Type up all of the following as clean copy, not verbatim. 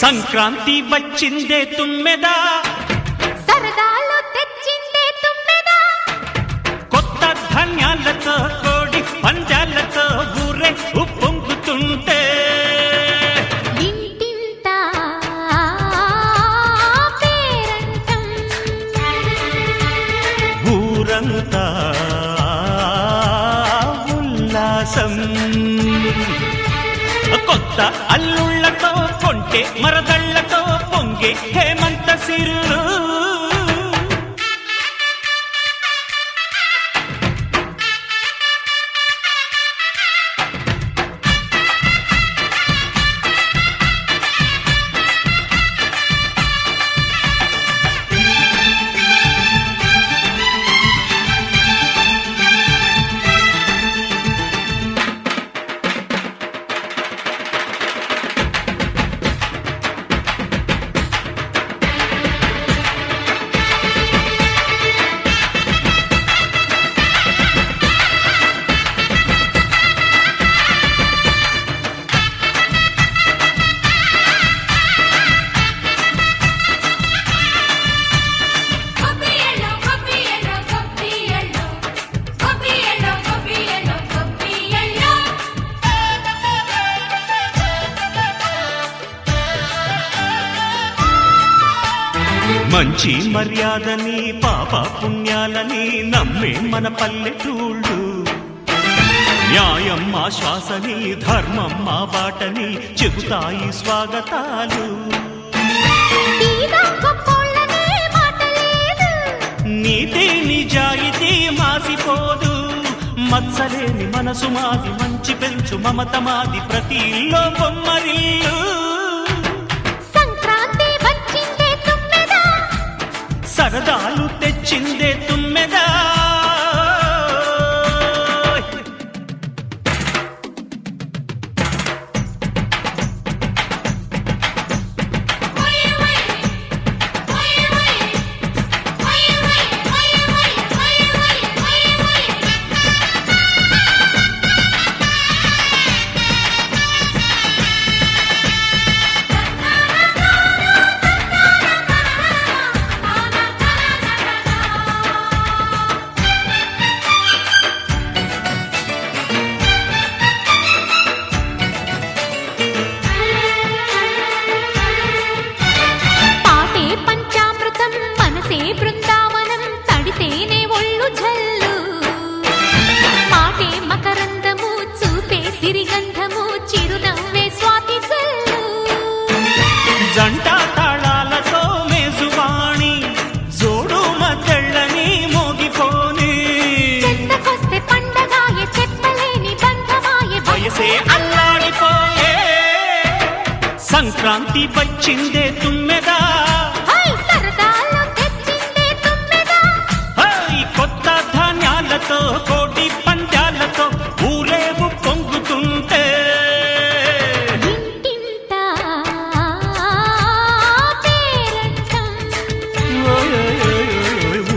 సంక్రాంతి వచ్చిందే తుమ్మెదా, సరదాలు తెచ్చిందే తుమ్మెదా, కొత్త ధాన్యాలతో కోడి పంజాలతో ఊరే ఉప్పొంగుతుంటే ఇంటింటా పేరంటం, ఊరంతా ఉల్లాసం. కొత్త అల్లుళ్లతో కొంటే మరదళ్లతో పొంగే హేమంత సిరులు. మంచి మర్యాదని పాప పుణ్యాలని నమ్మే మన పల్లెటూళ్ళు, న్యాయం మా శ్వాసని ధర్మం మా బాటని చెబుతాయి స్వాగతాలు. నీతి నిజాయితీ మాసిపోదు, మత్సలేని మనసు మాది, మంచి పెంచు మమత మాది, ప్రతి ఇల్లో బొమ్మరిల్లు. సరదాలు తెచ్చిందే తుమ్మెదా, బృందావనం తడితేనే ఒళ్ళు జల్లు, మాటే మకరందము చూపే సిరిగంధము, చిరునవ్వే స్వాతి జల్లు. జంట తాళాలతో మేజువాణి జోడు మద్దళ్ళని మోగిపోని, చెత్తకొస్తే పండగాయే చెప్పలేని బంధమాయే, వయసే అల్లాడిపోయే. సంక్రాంతి వచ్చిందే తుమ్మెదా, కోటి పంజాలతో ఊరేగు పొంగుతుంటే ఇంటింటా పేరంటం,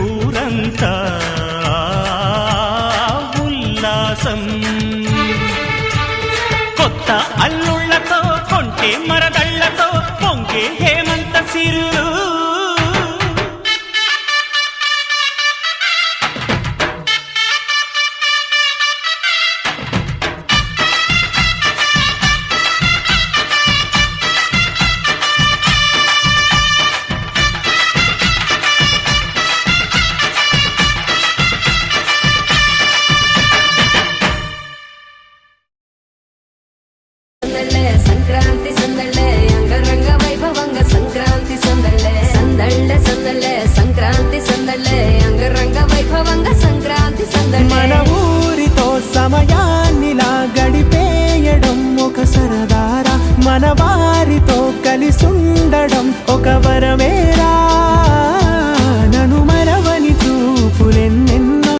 ఊరంతా ఉల్లాసం. కొత్త అల్లుళ్లతో కొంటే మరదళ్లతో పొంగే హేమంత సిరులు. సంక్రాంతి సందళ్ళే అంగరంగ వైభవంగ, సంక్రాంతి సందళ్ళే సందళ్ళే సందళ్ళే, సంక్రాంతి సందళ్ళే అంగరంగ వైభవంగ, సంక్రాంతి సందళ్ళే. మన ఊరితో సమయాన్నిలా గడిపేయడం ఒక సరదారా, మన వారితో కలిసుండడం ఒక వరం.